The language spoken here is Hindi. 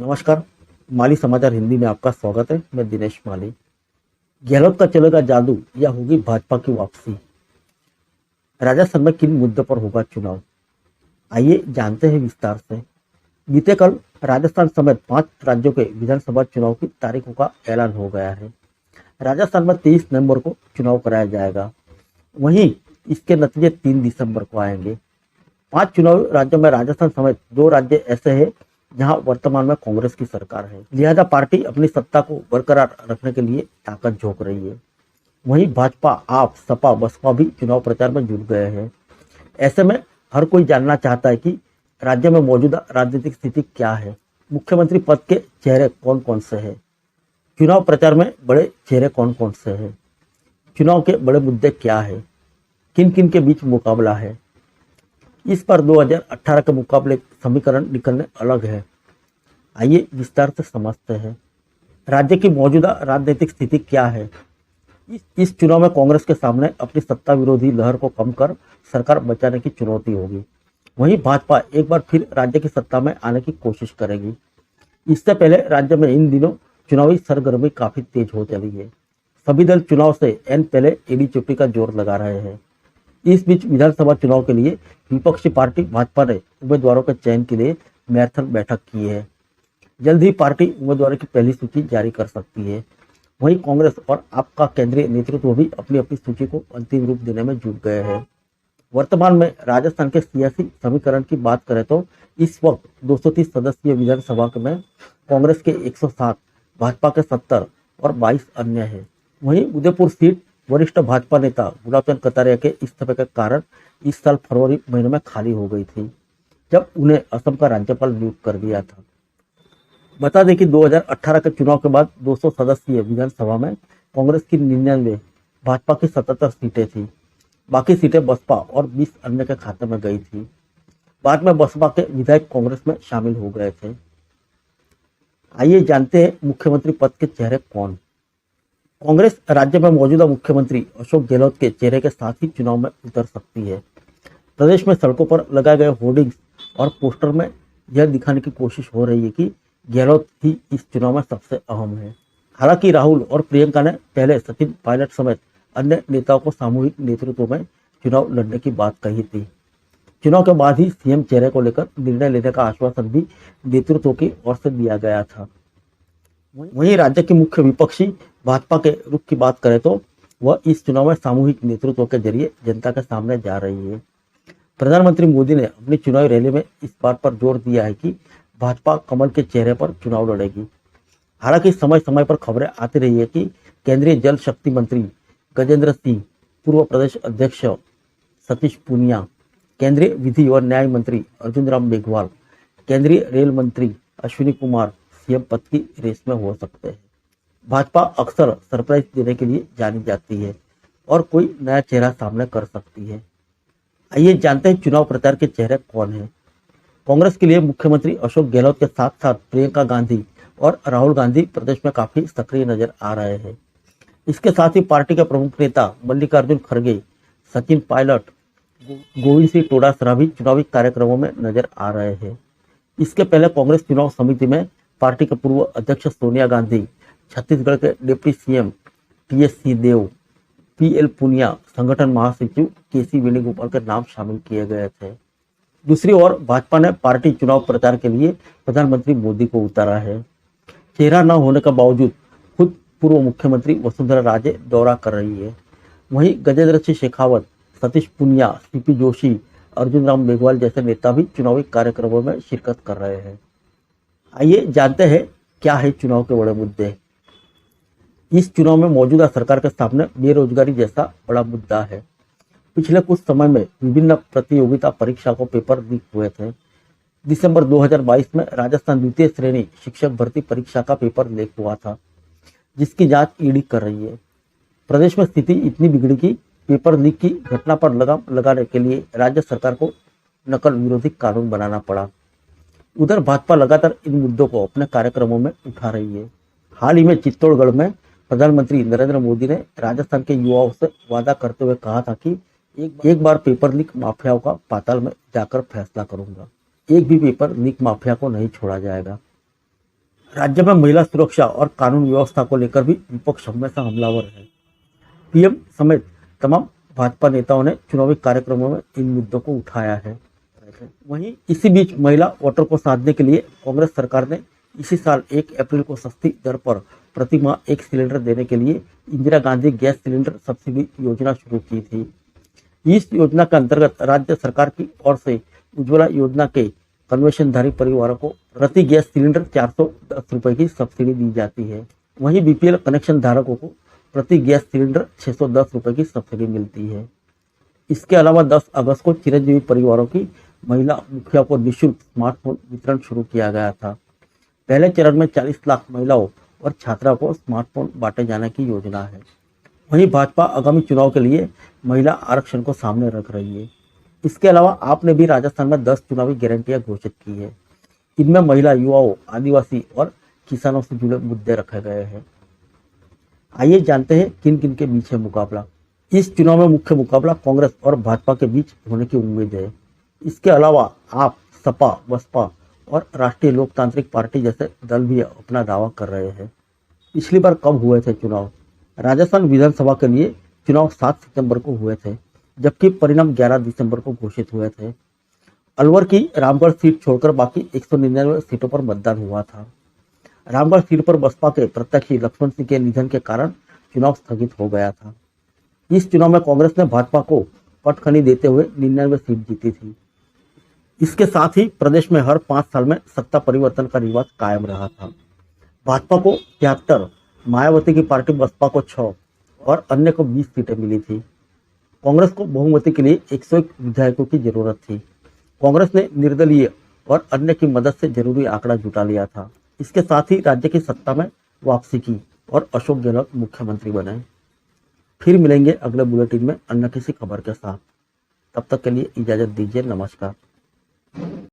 नमस्कार। माली समाचार हिंदी में आपका स्वागत है। मैं दिनेश माली। गहलोत का चलेगा जादू या होगी भाजपा की वापसी? राजस्थान में किन मुद्दों पर होगा चुनाव, आइए जानते हैं विस्तार से। बीते कल राजस्थान समेत 5 राज्यों के विधानसभा चुनाव की तारीखों का ऐलान हो गया है। राजस्थान में 23 नवंबर को चुनाव कराया जाएगा। वहीं इसके नतीजे 3 दिसंबर को आएंगे। 5 चुनावी राज्यों में राजस्थान समेत 2 राज्य ऐसे हैं जहां वर्तमान में कांग्रेस की सरकार है, लिहाजा पार्टी अपनी सत्ता को बरकरार रखने के लिए ताकत झोंक रही है। वहीं भाजपा, आप, सपा, बसपा भी चुनाव प्रचार में जुट गए हैं। ऐसे में हर कोई जानना चाहता है कि राज्य में मौजूदा राजनीतिक स्थिति क्या है, मुख्यमंत्री पद के चेहरे कौन कौन से हैं, चुनाव प्रचार में बड़े चेहरे कौन कौन से हैं, चुनाव के बड़े मुद्दे क्या है, किन किन के बीच मुकाबला है। इस पर 2018 के मुकाबले समीकरण निकलने अलग है। आइए विस्तार से समझते हैं। राज्य की मौजूदा राजनीतिक स्थिति क्या है। इस चुनाव में कांग्रेस के सामने अपनी सत्ता विरोधी लहर को कम कर सरकार बचाने की चुनौती होगी। वहीं भाजपा एक बार फिर राज्य की सत्ता में आने की कोशिश करेगी। इससे पहले राज्य में इन दिनों चुनावी सरगर्मी काफी तेज हो चली है। सभी दल चुनाव से एन पहले एडी चुप्पी का जोर लगा रहे हैं। इस बीच विधानसभा चुनाव के लिए विपक्षी पार्टी भाजपा ने उम्मीदवारों के चयन के लिए मैराथन बैठक की है। जल्द ही पार्टी उम्मीदवारों की पहली सूची जारी कर सकती है। वहीं कांग्रेस और आपका केंद्रीय नेतृत्व भी अपनी अपनी सूची को अंतिम रूप देने में जुट गए हैं। वर्तमान में राजस्थान के सियासी समीकरण की बात करें तो इस वक्त 230 सदस्यीय विधानसभा में कांग्रेस के 107, भाजपा के 70 और 22 अन्य है। वहीं उदयपुर सीट वरिष्ठ भाजपा नेता गुलाब चंद कटारिया के इस्तीफे के कारण इस साल फरवरी महीने में खाली हो गई थी, जब उन्हें असम का राज्यपाल नियुक्त कर दिया था। बता दें कि 2018 के चुनाव के बाद 200 सदस्यीय विधानसभा में कांग्रेस की 99, भाजपा की 77 सीटें थी। बाकी सीटें बसपा और 20 अन्य के खाते में गई थी। बाद में बसपा के विधायक कांग्रेस में शामिल हो गए थे। आइए जानते हैं मुख्यमंत्री पद के चेहरे कौन। कांग्रेस राज्य में मौजूदा मुख्यमंत्री अशोक गहलोत के चेहरे के साथ ही चुनाव में उतर सकती है। प्रदेश में सड़कों पर लगाए गए होर्डिंग्स और पोस्टर में यह दिखाने की कोशिश हो रही है कि गहलोत ही इस चुनाव में सबसे अहम है। हालांकि राहुल और प्रियंका ने पहले सचिन पायलट समेत अन्य नेताओं को सामूहिक नेतृत्व में चुनाव लड़ने की बात कही थी। चुनाव के बाद ही सीएम चेहरे को लेकर निर्णय लेने का आश्वासन भी नेतृत्व की ओर से दिया गया था। वहीं राज्य की मुख्य विपक्षी भाजपा के रुख की बात करें तो वह इस चुनाव में सामूहिक नेतृत्व के जरिए जनता के सामने जा रही है। प्रधानमंत्री मोदी ने अपनी चुनावी रैली में इस बात पर जोर दिया है कि भाजपा कमल के चेहरे पर चुनाव लड़ेगी। हालांकि समय समय पर खबरें आती रही है कि केंद्रीय जल शक्ति मंत्री गजेंद्र सिंह, पूर्व प्रदेश अध्यक्ष सतीश पूनिया, केंद्रीय विधि और न्याय मंत्री अर्जुन राम मेघवाल, केंद्रीय रेल मंत्री अश्विनी कुमार सीएम पद की रेस में हो सकते हैं। भाजपा अक्सर सरप्राइज देने के लिए जानी जाती है और कोई नया चेहरा सामने कर सकती है। आइए जानते हैं चुनाव प्रचार के चेहरे कौन हैं। कांग्रेस के लिए मुख्यमंत्री अशोक गहलोत के साथ साथ प्रियंका गांधी और राहुल गांधी प्रदेश में काफी सक्रिय नजर आ रहे हैं। इसके साथ ही पार्टी के प्रमुख नेता मल्लिकार्जुन खड़गे, सचिन पायलट, गोविंद सिंह डोटासरा भी चुनावी कार्यक्रमों में नजर आ रहे हैं। इसके पहले कांग्रेस चुनाव समिति में पार्टी के पूर्व अध्यक्ष सोनिया गांधी, छत्तीसगढ़ के डिप्टी सीएम टीएस सिंहदेव, पीएल पुनिया, संगठन महासचिव केसी वेणुगोपाल के नाम शामिल किए गए थे। दूसरी ओर भाजपा ने पार्टी चुनाव प्रचार के लिए प्रधानमंत्री मोदी को उतारा है। चेहरा न होने के बावजूद खुद पूर्व मुख्यमंत्री वसुंधरा राजे दौरा कर रही है। वहीं गजेंद्र सिंह शेखावत, सतीश पूनिया, सीपी जोशी, अर्जुन राम मेघवाल जैसे नेता भी चुनावी कार्यक्रमों में शिरकत कर रहे हैं। आइए जानते हैं क्या है चुनाव के बड़े मुद्दे। इस चुनाव में मौजूदा सरकार के सामने बेरोजगारी जैसा बड़ा मुद्दा है। पिछले कुछ समय में विभिन्न प्रतियोगिता परीक्षा को पेपर लीक हुए थे। दिसंबर 2022 में राजस्थान द्वितीय श्रेणी शिक्षक भर्ती परीक्षा का पेपर लीक हुआ था, जिसकी जांच ईडी कर रही है। प्रदेश में स्थिति इतनी बिगड़ी कि पेपर लीक की घटना पर लगाम लगाने के लिए राज्य सरकार को नकल विरोधी कानून बनाना पड़ा। उधर भाजपा लगातार इन मुद्दों को अपने कार्यक्रमों में उठा रही है। हाल ही में चित्तौड़गढ़ में प्रधानमंत्री नरेंद्र मोदी ने राजस्थान के युवाओं से वादा करते हुए कहा था कि एक बार पेपर लीक माफियाओं का पाताल में जाकर फैसला करूंगा। एक भी पेपर लीक माफिया को नहीं छोड़ा जाएगा। राज्य में महिला सुरक्षा और कानून व्यवस्था को लेकर भी विपक्ष हमेशा हमलावर है। पीएम समेत तमाम भाजपा नेताओं ने चुनावी कार्यक्रमों में इन मुद्दों को उठाया है। वहीं इसी बीच महिला वोटर को साधने के लिए कांग्रेस सरकार ने इसी साल 1 अप्रैल को सस्ती दर पर प्रति माह 1 सिलेंडर देने के लिए Indira Gandhi gas cylinder subsidy योजना शुरू की थी। इस योजना के अंतर्गत राज्य सरकार की ओर से उज्ज्वला योजना के कन्वेशनधारी परिवारों को प्रति गैस सिलेंडर 410 रुपए की सब्सिडी दी जाती है। वहीं बीपीएल कनेक्शन धारकों को प्रति गैस सिलेंडर 610 रुपए की सब्सिडी मिलती है। इसके अलावा 10 अगस्त को चिरंजीवी परिवारों की महिला मुखिया को निःशुल्क स्मार्टफोन वितरण शुरू किया गया था। पहले चरण में 40 लाख महिलाओं और छात्राओं को स्मार्टफोन बांटे जाने की योजना है। वहीं भाजपा आगामी चुनाव के लिए महिला आरक्षण को सामने रख रही है। इसके अलावा आपने भी राजस्थान में 10 चुनावी गारंटियां घोषित की है। इनमें महिला, युवाओं, आदिवासी और किसानों से जुड़े मुद्दे रखे गए हैं। आइए जानते हैं किन किन के बीच है मुकाबला। इस चुनाव में मुख्य मुकाबला कांग्रेस और भाजपा के बीच होने की उम्मीद है। इसके अलावा आप, सपा, बसपा और राष्ट्रीय लोकतांत्रिक पार्टी जैसे दल भी अपना दावा कर रहे हैं। पिछली बार कब हुए थे चुनाव? राजस्थान विधानसभा के लिए चुनाव 7 सितंबर को हुए थे, जबकि परिणाम 11 दिसंबर को घोषित हुए थे। अलवर की रामगढ़ सीट छोड़कर बाकी 199 सीटों पर मतदान हुआ था। रामगढ़ सीट पर बसपा के प्रत्याशी लक्ष्मण सिंह के निधन के कारण चुनाव स्थगित हो गया था। इस चुनाव में कांग्रेस ने भाजपा को पटखनी देते हुए 99 सीट जीती थी। इसके साथ ही प्रदेश में हर 5 साल में सत्ता परिवर्तन का रिवाज कायम रहा था। भाजपा को 73, मायावती की पार्टी बसपा को 6 और अन्य को 20 सीटें मिली थी। कांग्रेस को बहुमति के लिए 101 विधायकों की जरूरत थी। कांग्रेस ने निर्दलीय और अन्य की मदद से जरूरी आंकड़ा जुटा लिया था। इसके साथ ही राज्य की सत्ता में वापसी की और अशोक गहलोत मुख्यमंत्री बने। फिर मिलेंगे अगले बुलेटिन में अन्य किसी खबर के साथ। तब तक के लिए इजाजत दीजिए। नमस्कार।